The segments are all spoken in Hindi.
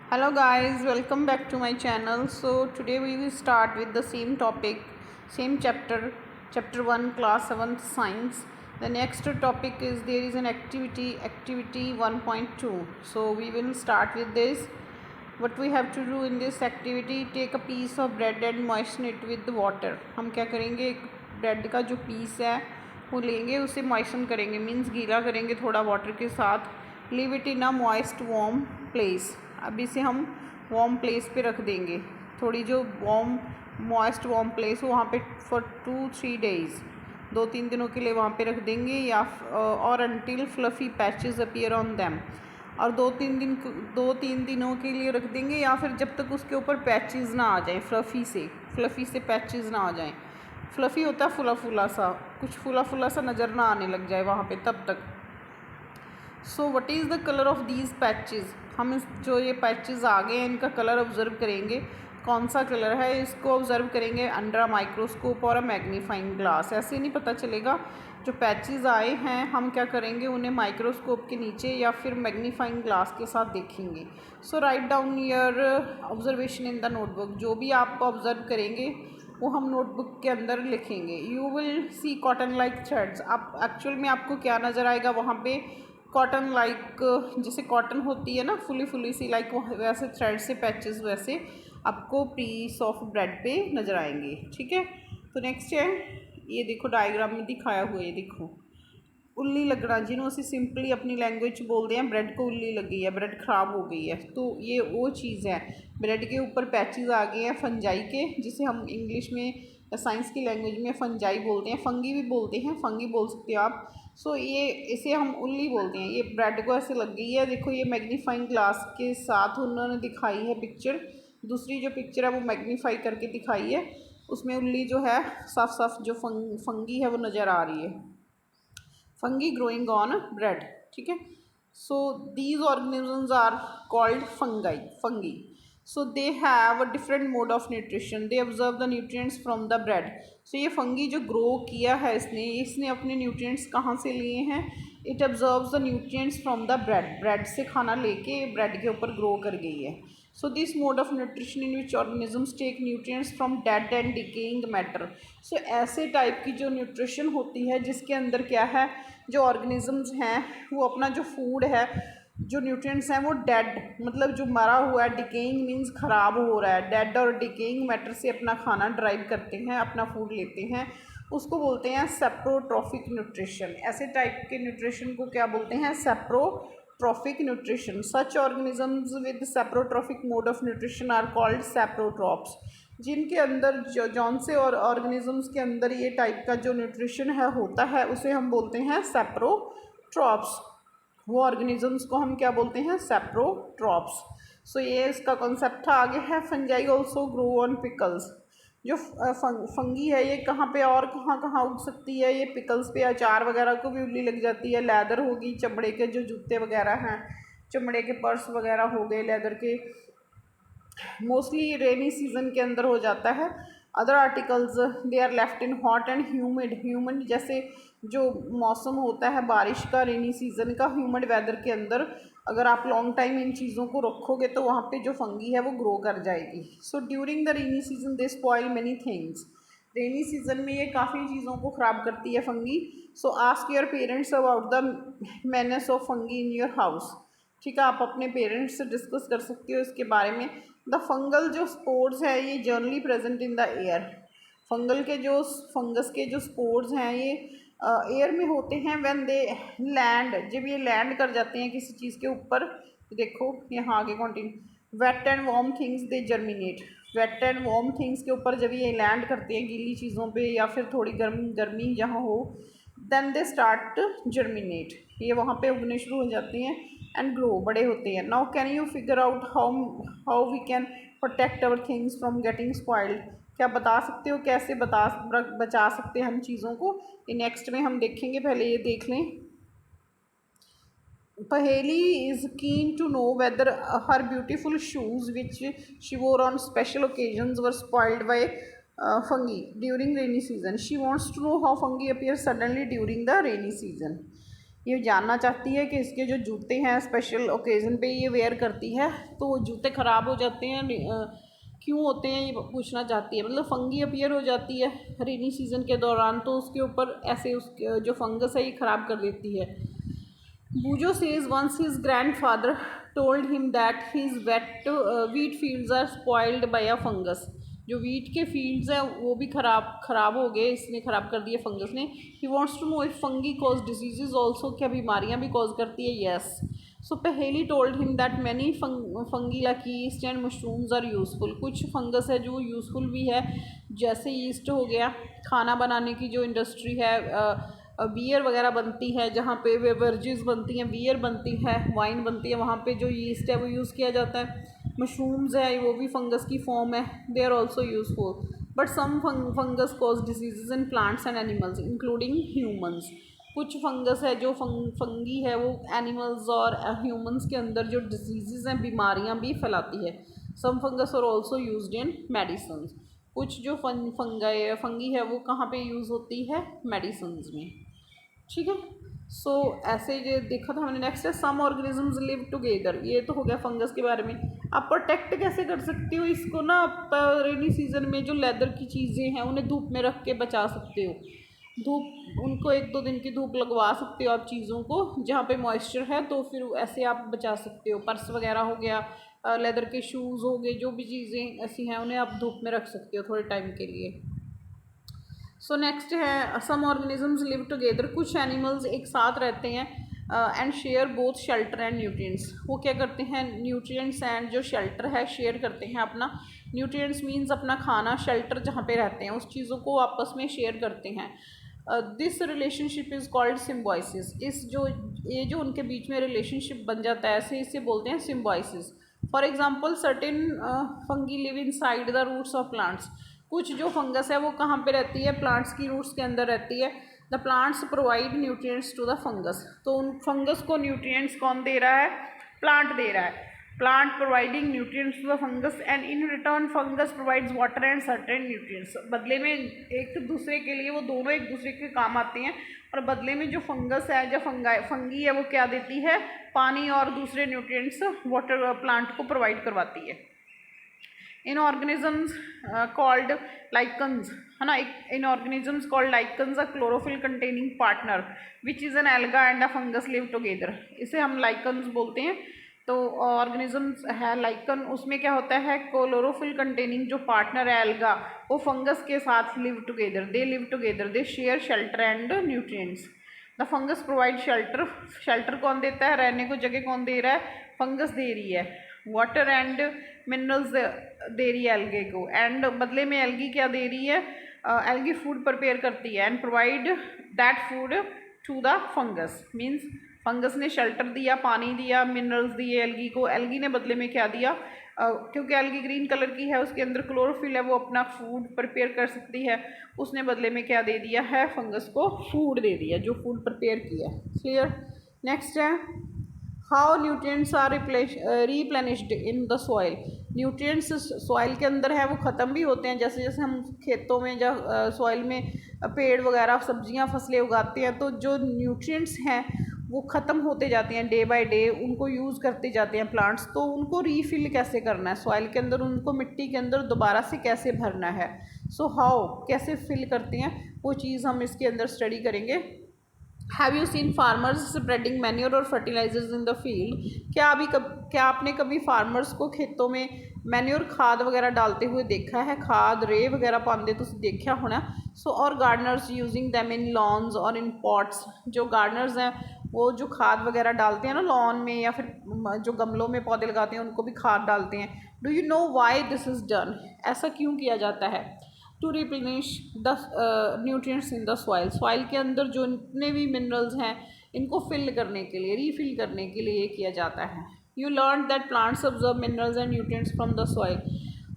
Hello guys, welcome back to my channel. So today we will start with the same topic, same chapter 1, class 7th science. The next topic is there is an activity 1.2. So we will start with this. What we have to do in this activity, take a piece of bread and moisten it with the water. हम क्या करेंगे, एक ब्रेड का जो पीस है वो लेंगे, उसे मॉइस्चन करेंगे, मीन्स गीला करेंगे थोड़ा वाटर के साथ. Leave it in a moist warm place. अब इसे हम वार्म प्लेस पे रख देंगे, थोड़ी जो मॉइस्ट वार्म प्लेस हो वहाँ पे फॉर 2-3 डेज़, 2-3 दिनों के लिए वहाँ पे रख देंगे. या और until fluffy patches appear on them, और 2-3 दिनों के लिए रख देंगे, या फिर जब तक उसके ऊपर पैचेस ना आ जाएं, फ्लफ़ी से पैचेस ना आ जाएं. फ्लफ़ी होता है फुला फुला सा, कुछ फुला फुला सा नज़र ना आने लग जाए वहाँ पे तब तक. So what is the colour of these patches. हम इस जो ये पैचेस आ गए हैं इनका कलर ऑब्ज़र्व करेंगे, कौन सा कलर है इसको ऑब्ज़र्व करेंगे अंडर अ माइक्रोस्कोप और अ मैग्नीफाइंग ग्लास. ऐसे नहीं पता चलेगा. जो पैचेस आए हैं हम क्या करेंगे, उन्हें माइक्रोस्कोप के नीचे या फिर मैग्नीफाइंग ग्लास के साथ देखेंगे. So write down your observation in the notebook. जो भी आप ऑब्ज़र्व करेंगे वो हम नोटबुक के अंदर लिखेंगे. You will see cotton like threads. आप एक्चुअल में आपको क्या नज़र आएगा वहाँ पे, कॉटन लाइक, जैसे कॉटन होती है ना फुली सी, लाइक वैसे थ्रेड से पैचेस वैसे आपको पीस ऑफ ब्रेड पे नज़र आएंगे. ठीक है. तो नेक्स्ट है, ये देखो डायग्राम में दिखाया हुआ है, देखो उल्ली लगना, जिन्हों से सिंपली अपनी लैंग्वेज बोलते हैं ब्रेड को उल्ली लगी है, ब्रेड ख़राब हो गई है. तो ये वो चीज़ है, ब्रेड के ऊपर पैचेस आ गए हैं फंजाई के, जिसे हम इंग्लिश में या साइंस की लैंग्वेज में फंजाई बोलते हैं, फंगी भी बोलते हैं, फंगी बोल सकते हो आप. सो ये इसे हम उल्ली बोलते हैं. ये ब्रेड को ऐसे लग गई है, देखो ये मैग्नीफाइंग ग्लास के साथ उन्होंने दिखाई है पिक्चर. दूसरी जो पिक्चर है वो मैग्नीफाई करके दिखाई है, उसमें उल्ली जो है साफ साफ जो फंगी है वो नज़र आ रही है. Fungi growing on bread. ठीक है. So these organisms are called fungi. So they have a different mode of nutrition. They observe the nutrients from the bread. So ये फंगी जो ग्रो किया है इसने अपने न्यूट्रिएंट्स कहाँ से लिए हैं. It observes the nutrients from the bread से खाना लेके ब्रेड के ऊपर ग्रो कर गई है. So this mode of nutrition in which organisms take nutrients from dead and decaying matter. So ऐसे टाइप की जो न्यूट्रिशन होती है जिसके अंदर क्या है, जो ऑर्गेनिजम्स हैं वो अपना जो फूड है, जो न्यूट्रिएंट्स हैं वो डेड, मतलब जो मरा हुआ है, डिकेइंग मीन्स ख़राब हो रहा है, डेड और डिकेइंग मैटर से अपना खाना ड्राइव करते हैं, अपना फूड लेते हैं, उसको बोलते हैं सेप्रोट्रॉफिक न्यूट्रिशन. ऐसे टाइप के न्यूट्रिशन को क्या बोलते हैं, saprotrophic nutrition. Such organisms with saprotrophic mode of nutrition are called saprotrophs. जिनके अंदर जौन से और ऑर्गेनिजम्स के अंदर ये टाइप का जो न्यूट्रिशन है होता है उसे हम बोलते हैं सेप्रोट्रॉप्स. वो ऑर्गेनिजम्स को हम क्या बोलते हैं, सेप्रोट्रॉप्स. सो ये इसका कॉन्सेप्ट आगे है. Fungi also grow on pickles. जो फंगी है ये कहाँ पे और कहाँ उग सकती है, ये पिकल्स पे, अचार वगैरह को भी उल्ली लग जाती है. लेदर होगी, चमड़े के जो जूते वगैरह हैं, चमड़े के पर्स वगैरह हो गए लेदर के, मोस्टली रेनी सीजन के अंदर हो जाता है. Other articles they are left in hot and humid. जैसे जो मौसम होता है बारिश का, रेनी सीजन का, ह्यूमिड वेदर के अंदर अगर आप लॉन्ग टाइम इन चीज़ों को रखोगे तो वहाँ पे जो फंगी है वो ग्रो कर जाएगी. So during the rainy season they spoil many things. Rainy season में ये काफ़ी चीज़ों को ख़राब करती है fungi. So ask your parents about the menace of fungi in your house. ठीक है, आप अपने पेरेंट्स से डिस्कस कर सकते हो इसके बारे में. द फंगल जो स्पोर्स है ये generally present in the air. Fungus के जो स्पोर्स हैं ये एयर में होते हैं. व्हेन दे लैंड, जब ये लैंड कर जाते हैं किसी चीज़ के ऊपर, देखो यहाँ आगे continue, wet and warm things they germinate. Wet and warm things के ऊपर जब ये लैंड करते हैं गीली चीज़ों पे या फिर थोड़ी गर्मी जहाँ हो, देन दे स्टार्ट जर्मिनेट. ये वहाँ पे उगने शुरू हो जाते हैं एंड ग्रो, बड़े होते हैं. Now can you figure out how we can protect our things from getting spoiled. क्या बता सकते हो कैसे बचा सकते हैं हम चीज़ों को. ये नेक्स्ट में हम देखेंगे, पहले ये देख लें. Paheli is keen to know whether her beautiful shoes which she wore on special occasions were spoiled by fungi during rainy season. She wants to know how fungi appear suddenly during the rainy season. ये जानना चाहती है कि इसके जो जूते हैं स्पेशल ओकेज़न पे ये वेयर करती है तो जूते ख़राब हो जाते हैं, क्यों होते हैं ये पूछना चाहती है। मतलब फंगी अपीयर हो जाती है रेनी सीज़न के दौरान, तो उसके ऊपर ऐसे उसके जो फंगस है ये ख़राब कर देती है। Bujo says once his grandfather told him that his wheat fields are spoiled by a fungus. जो वीट के फील्ड्स हैं वो भी ख़राब हो गए, इसने ख़राब कर दिए फंगस ने। He wants to know if fungi cause diseases also, क्या बीमारियाँ भी कॉज करती है। Yes. So Paheli told him that many fungi like yeast and mushrooms are useful. कुछ फंगस है जो यूज़फुल भी है, जैसे ईस्ट हो गया, खाना बनाने की जो इंडस्ट्री है, बियर वगैरह बनती है, जहाँ पे बेवरेजेस बनती हैं, बियर बनती है, वाइन बनती है, वहाँ पे जो यीस्ट है वो यूज़ किया जाता है। मशरूम्स है वो भी फंगस की फॉर्म है, they are also useful. But some fungus cause disease in plants and animals including humans. कुछ फंगस है जो फंगी है वो एनिमल्स और ह्यूमन्स के अंदर जो डिजीज़ हैं, बीमारियाँ भी फैलाती है। Some fungus are also used in medicine. कुछ जो फंगी है वो कहाँ पे यूज़ होती है, मेडिसिन्स में। ठीक है। सो ऐसे ये देखा था हमने। नेक्स्ट है सम ऑर्गेनिजम्स लिव टुगेदर। ये तो हो गया फंगस के बारे में। आप प्रोटेक्ट कैसे कर सकते हो इसको ना, आप रेनी सीजन में जो लेदर की चीज़ें हैं उन्हें धूप में रख के बचा सकते हो। धूप उनको 1-2 दिन की धूप लगवा सकते हो आप चीज़ों को, जहाँ पे मॉइस्चर है, तो फिर ऐसे आप बचा सकते हो। पर्स वगैरह हो गया, लेदर के शूज़ हो गए, जो भी चीज़ें ऐसी हैं उन्हें आप धूप में रख सकते हो थोड़े टाइम के लिए। सो नेक्स्ट है सम ऑर्गेनिजम्स लिव टुगेदर। कुछ एनिमल्स एक साथ रहते हैं and share both shelter and nutrients. वो क्या करते हैं, न्यूट्रिएंट्स एंड जो शेल्टर है शेयर करते हैं अपना। न्यूट्रिएंट्स मीन्स अपना खाना, शेल्टर जहाँ पे रहते हैं उस चीज़ों को आपस में शेयर करते हैं। This relationship is called symbiosis. ये जो उनके बीच में रिलेशनशिप बन जाता है ऐसे इसे बोलते हैं symbiosis. For example certain fungi live inside the roots of plants. कुछ जो फंगस है वो कहाँ पे रहती है, प्लांट्स की रूट्स के अंदर रहती है। The plants provide nutrients to the fungus. तो उन फंगस को न्यूट्रिएंट्स कौन दे रहा है, प्लांट दे रहा है। Plant providing nutrients to the fungus and in return fungus provides water and certain nutrients. बदले में एक दूसरे के लिए वो दोनों एक दूसरे के काम आते हैं, और बदले में जो फंगस है, जो फंगी है वो क्या देती है, पानी और दूसरे न्यूट्रिएंट्स वाटर प्लांट को प्रोवाइड करवाती है। इन ऑर्गेनिजम्स कॉल्ड लाइकन्स, है ना, in organisms called lichens a chlorophyll containing partner which is an alga and a fungus live together. इसे हम लाइकन्स बोलते हैं। तो ऑर्गेनिजम्स है लाइकन, उसमें क्या होता है, क्लोरोफिल कंटेनिंग जो पार्टनर है एल्गा, वो फंगस के साथ live together, they share shelter and nutrients. The fungus provide shelter. Shelter कौन देता है, रहने को जगह कौन दे रहा है, फंगस दे रही है। वाटर एंड मिनरल्स दे रही है एल्गे को, एंड बदले में एल्गी क्या दे रही है, एल्गी फूड प्रिपेयर करती है and provide that food to the fungus. Means fungus ने शेल्टर दिया, पानी दिया, मिनरल्स दिए एल्गी को, एल्गी ने बदले में क्या दिया, क्योंकि एल्गी ग्रीन कलर की है, उसके अंदर क्लोरोफिल है, वो अपना फूड प्रिपेयर कर सकती है, उसने बदले में क्या दे दिया है, फंगस को फूड दे दिया, जो फूड प्रिपेयर किया। क्लियर। नेक्स्ट है how nutrients are replenished in the soil. Nutrients soil के अंदर है वो ख़त्म भी होते हैं, जैसे जैसे हम खेतों में या सॉइल में पेड़ वगैरह सब्जियां फसलें उगाते हैं, तो जो न्यूट्रिएंट्स हैं वो ख़त्म होते जाते हैं डे बाय डे, उनको यूज़ करते जाते हैं प्लांट्स। तो उनको रीफिल कैसे करना है सॉइल के अंदर, उनको मिट्टी के अंदर दोबारा से कैसे भरना है, सो हाउ कैसे फिल करते हैं, वो चीज़ हम इसके अंदर स्टडी करेंगे। Have you seen farmers spreading manure और फर्टिलाइजर्स इन द फील्ड। क्या आपने कभी फार्मर्स को खेतों में मैन्योर खाद वगैरह डालते हुए देखा है, खाद रे वगैरह पाते तुम देखा होना। सो और gardeners using them in lawns और इन पॉट्स। जो गार्डनर्स हैं वो जो खाद वगैरह डालते हैं ना लॉन में, या फिर जो गमलों में पौधे लगाते हैं उनको भी खाद डालते हैं। Do you know why this is done. ऐसा क्यों किया जाता है। To replenish the nutrients in the soil. Soil के अंदर जो जितने भी मिनरल्स हैं इनको फिल करने के लिए, रीफिल करने के लिए ये किया जाता है। You learn that plants observe minerals and nutrients from the soil.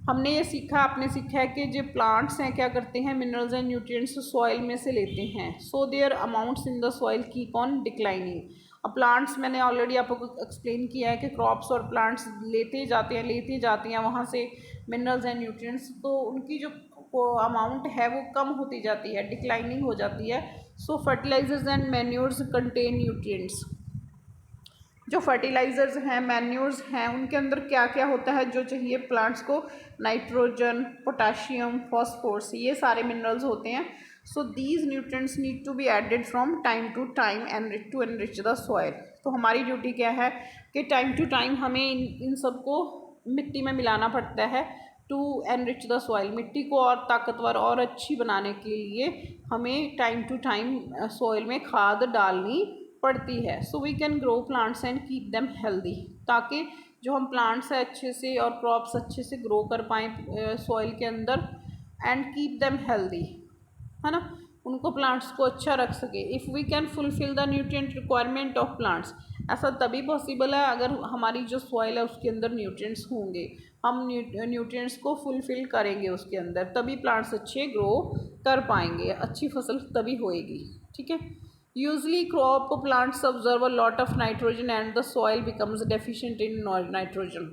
हमने ये सीखा, आपने सीखा है कि जो प्लांट्स हैं क्या करते हैं, मिनरल्स एंड न्यूट्रिएंट्स सॉइल में से लेते हैं। So their amounts in the soil keep on declining. अब प्लांट्स मैंने ऑलरेडी आपको एक्सप्लेन किया है कि क्रॉप्स और प्लांट्स लेते जाते हैं वहाँ से मिनरल्स एंड न्यूट्रिएंट्स, तो उनकी जो अमाउंट है वो कम होती जाती है, डिक्लाइनिंग हो जाती है so fertilizers and manures contain nutrients. जो फर्टिलाइज़र्स हैं, मैन्योर्स हैं, उनके अंदर क्या क्या होता है जो चाहिए प्लांट्स को? नाइट्रोजन, पोटाशियम, फॉस्फोरस, ये सारे मिनरल्स होते हैं। So these nutrients need to be added from time to time to enrich the soil. तो हमारी ड्यूटी क्या है कि टाइम टू टाइम हमें इन सबको मिट्टी में मिलाना पड़ता है टू एनरिच द सॉइल। मिट्टी को और ताकतवर और अच्छी बनाने के लिए हमें टाइम टू टाइम सॉइल में खाद डालनी पड़ती है। So we can grow plants and keep them healthy, ताकि जो हम प्लांट्स है अच्छे से और क्रॉप्स अच्छे से ग्रो कर पाएँ सॉइल के अंदर एंड कीप देम हेल्दी, है ना, उनको प्लांट्स को अच्छा रख सके। If we can fulfil the nutrient requirement of plants, ऐसा तभी पॉसिबल है अगर हमारी जो सॉइल है उसके अंदर न्यूट्रिएंट्स होंगे, हम न्यूट्रिएंट्स को फुलफिल करेंगे उसके अंदर, तभी प्लांट्स अच्छे ग्रो कर पाएंगे, अच्छी फसल तभी होएगी। ठीक है। Usually crop plants observe a lot of nitrogen and the soil becomes deficient in nitrogen.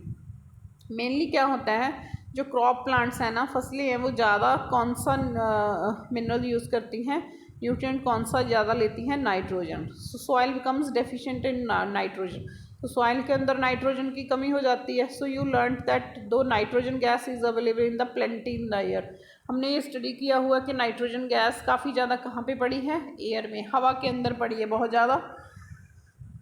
Mainly क्या होता है, जो क्रॉप प्लांट्स हैं ना, फसलें हैं, वो ज़्यादा कौन सा मिनरल यूज़ करती हैं, न्यूट्रिएंट कौन सा ज़्यादा लेती हैं? Nitrogen. So soil becomes deficient in nitrogen, तो सॉइल के अंदर नाइट्रोजन की कमी हो जाती है। सो यू लर्न दैट दो nitrogen gas is available in the plenty in the air. हमने ये स्टडी किया हुआ कि नाइट्रोजन गैस काफ़ी ज़्यादा कहाँ पे पड़ी है? एयर में, हवा के अंदर पड़ी है बहुत ज़्यादा।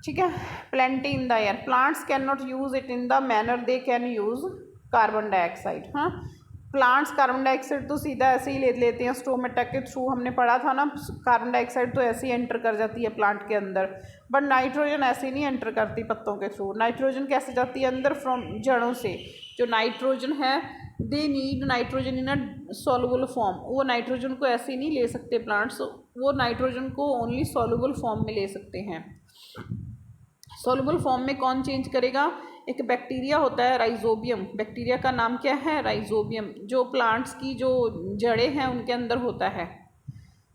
ठीक है। Plenty in the air, plants can not use it in the manner they can use carbon dioxide. हाँ, प्लांट्स कार्बन डाइऑक्साइड तो सीधा ऐसे ही ले लेते हैं, स्टोमेटा के थ्रू हमने पढ़ा था ना, कार्बन डाइऑक्साइड तो ऐसे ही एंटर कर जाती है प्लांट के अंदर, बट नाइट्रोजन ऐसे नहीं एंटर करती पत्तों के थ्रू। नाइट्रोजन कैसे जाती है अंदर? फ्रॉम जड़ों से। जो नाइट्रोजन है, they need nitrogen in a soluble form, वो नाइट्रोजन को ऐसे ही नहीं ले सकते प्लांट्स, वो नाइट्रोजन को ओनली सॉल्युबल फॉर्म में ले सकते हैं। सॉल्युबल फॉर्म में कौन चेंज करेगा? एक बैक्टीरिया होता है राइजोबियम, बैक्टीरिया का नाम क्या है? राइजोबियम, जो प्लांट्स की जो जड़ें हैं उनके अंदर होता है।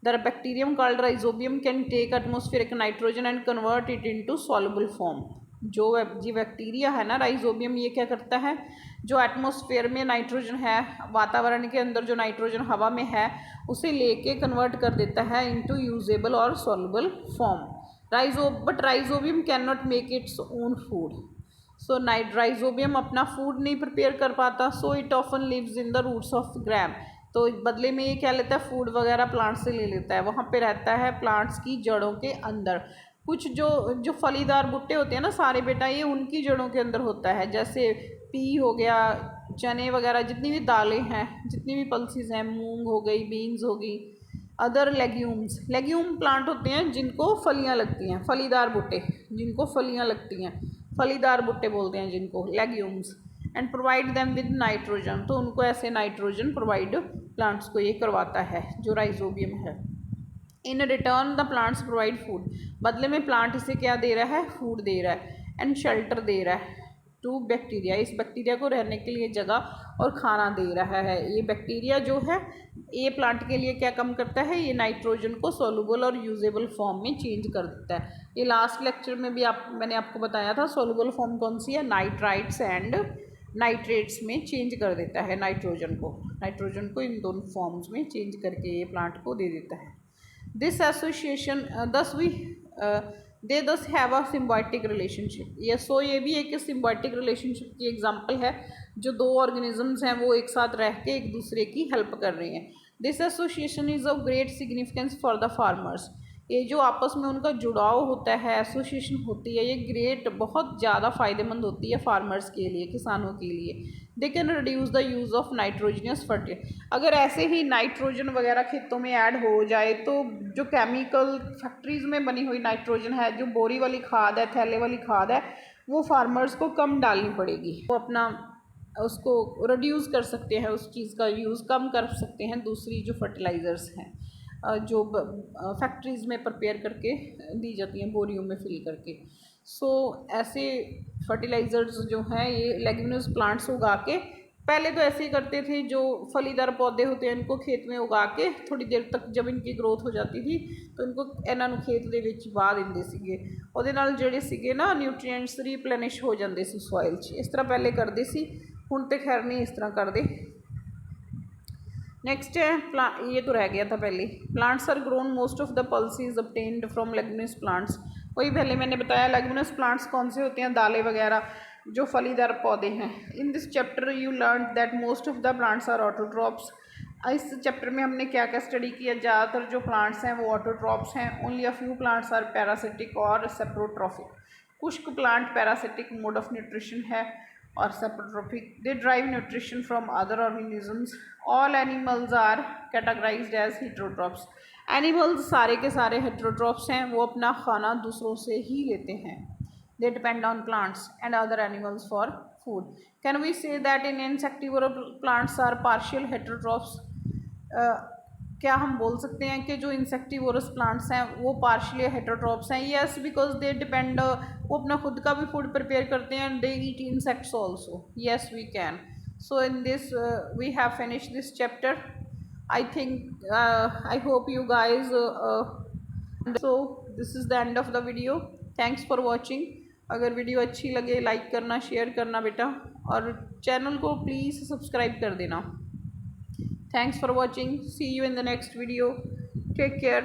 The bacterium called rhizobium can take atmospheric nitrogen and convert it into soluble form. जो बैक्टीरिया है ना राइजोबियम, ये क्या करता है, जो एटमॉस्फेयर में नाइट्रोजन है, वातावरण के अंदर जो नाइट्रोजन हवा में है, उसे लेके कन्वर्ट कर देता है इनटू यूजेबल और soluble form. But rhizobium can not make its own food. So rhizobium अपना फूड नहीं प्रिपेयर कर पाता। So it often lives in the roots of gram, तो बदले में ये क्या लेता है? फूड वगैरह प्लांट से ले लेता है, वहाँ पे रहता है प्लांट्स की जड़ों के अंदर। कुछ जो फलीदार बुट्टे होते हैं ना सारे बेटा, ये उनकी जड़ों के अंदर होता है, जैसे पी हो गया, चने वगैरह, जितनी भी दालें हैं, जितनी भी पल्सेस हैं, मूंग हो गई, बीन्स हो गई, अदर लेग्यूम्स। लेग्यूम प्लांट होते हैं जिनको फलियां लगती हैं, फलीदार बुट्टे जिनको फलियां लगती हैं, फलीदार बुट्टे बोलते हैं जिनको, legumes. And provide them with nitrogen, तो उनको ऐसे नाइट्रोजन प्रोवाइड प्लांट्स को ये करवाता है जो राइजोबियम है। In return the plants provide food, बदले में प्लांट इसे क्या दे रहा है? फूड दे रहा है। एंड शेल्टर दे रहा है टू बैक्टीरिया, इस बैक्टीरिया को रहने के लिए जगह और खाना दे रहा है। ये बैक्टीरिया जो है, ये प्लांट के लिए क्या काम करता है? ये नाइट्रोजन को सॉल्युबल और यूजेबल फॉर्म में चेंज कर देता है। ये लास्ट लेक्चर में भी मैंने आपको बताया था, सॉल्युबल फॉर्म कौन सी है? नाइट्राइट्स एंड नाइट्रेट्स में चेंज कर देता है नाइट्रोजन को इन दोनों फॉर्म्स में चेंज करके ये प्लांट को दे देता है। दिस एसोसिएशन दे दस हैव अ सिम्बायोटिक रिलेशनशिप। ये भी एक सिम्बायोटिक रिलेशनशिप की एग्जांपल है, जो दो ऑर्गेनिजम्स हैं वो एक साथ रह के एक दूसरे की हेल्प कर रहे हैं। This association is of great significance for the farmers, ये जो आपस में उनका जुड़ाव होता है, एसोसिएशन होती है, ये ग्रेट बहुत ज़्यादा फ़ायदेमंद होती है फार्मर्स के लिए, किसानों के लिए। They can reduce the use of nitrogenous fertiliser, अगर ऐसे ही नाइट्रोजन वगैरह खेतों में ऐड हो जाए तो जो केमिकल फैक्ट्रीज़ में बनी हुई नाइट्रोजन है, जो बोरी वाली खाद है, थैले वाली खाद है, वो फार्मर्स को कम डालनी पड़ेगी, वो अपना उसको रिड्यूस कर सकते हैं, उस चीज़ का यूज़ कम कर सकते हैं। दूसरी जो फर्टिलाइज़र्स हैं जो फैक्ट्रीज़ में प्रिपेयर करके दी जाती हैं बोरियों में फिल करके, सो ऐसे फर्टिलाइज़र्स जो हैं ये लेग्यूमिनस प्लांट्स उगा के, पहले तो ऐसे ही करते थे, जो फलीदार पौधे होते हैं इनको खेत में उगा के थोड़ी देर तक जब इनकी ग्रोथ हो जाती थी तो इनको इन्हों खेत ਦੇ ਵਿੱਚ ਪਾ ਦਿੰਦੇ ਸੀਗੇ, ਉਹਦੇ ਨਾਲ ਜਿਹੜੇ ਸੀਗੇ ਨਾ ਨਿਊਟ੍ਰੀਐਂਟਸ ਰੀਪਲੇਨਿਸ਼ ਹੋ ਜਾਂਦੇ ਸੀ ਸੋਇਲ 'ਚ। ਇਸ ਤਰ੍ਹਾਂ ਪਹਿਲੇ ਕਰਦੇ ਸੀ, ਹੁਣ ਤੇ ਖੈਰ ਨਹੀਂ ਇਸ ਤਰ੍ਹਾਂ ਕਰਦੇ। नेक्स्ट है ये तो रह गया था पहले। Plants are grown most of the pulses obtained from leguminous plants. वही पहले मैंने बताया लेगुमिनस प्लांट्स कौन से होते हैं, दालें वगैरह जो फलीदार पौधे हैं। In this chapter you learn that most of the plants are autotrophs. इस चैप्टर में हमने क्या क्या स्टडी किया, ज़्यादातर जो प्लांट्स हैं वो ऑटोट्रॉप्स हैं। Only a few plants are parasitic और सेप्रोट्रॉफिक। कुछ plant parasitic mode of nutrition है और saprotrophic, they derive nutrition from other organisms. All animals are categorised as heterotrophs. Animals सारे के सारे हेट्रोट्रॉप्स हैं, वो अपना खाना दूसरों से ही लेते हैं। They depend on plants and other animals for food. Can we say that in insectivorous plants are partial heterotrophs? क्या हम बोल सकते हैं कि जो इंसेक्टिवोरस प्लांट्स हैं वो पार्शियली हेट्रोट्रॉप्स हैं? यस, बिकॉज दे डिपेंड, वो अपना खुद का भी फूड प्रिपेयर करते हैं and they eat insects also. Yes we can. So in this we have finish this chapter. I think I hope you guys, so this is the end of the video. Thanks for watching. अगर वीडियो अच्छी लगे लाइक करना, शेयर करना बेटा, और चैनल को प्लीज़ सब्सक्राइब कर देना। Thanks for watching. See you in the next video. Take care.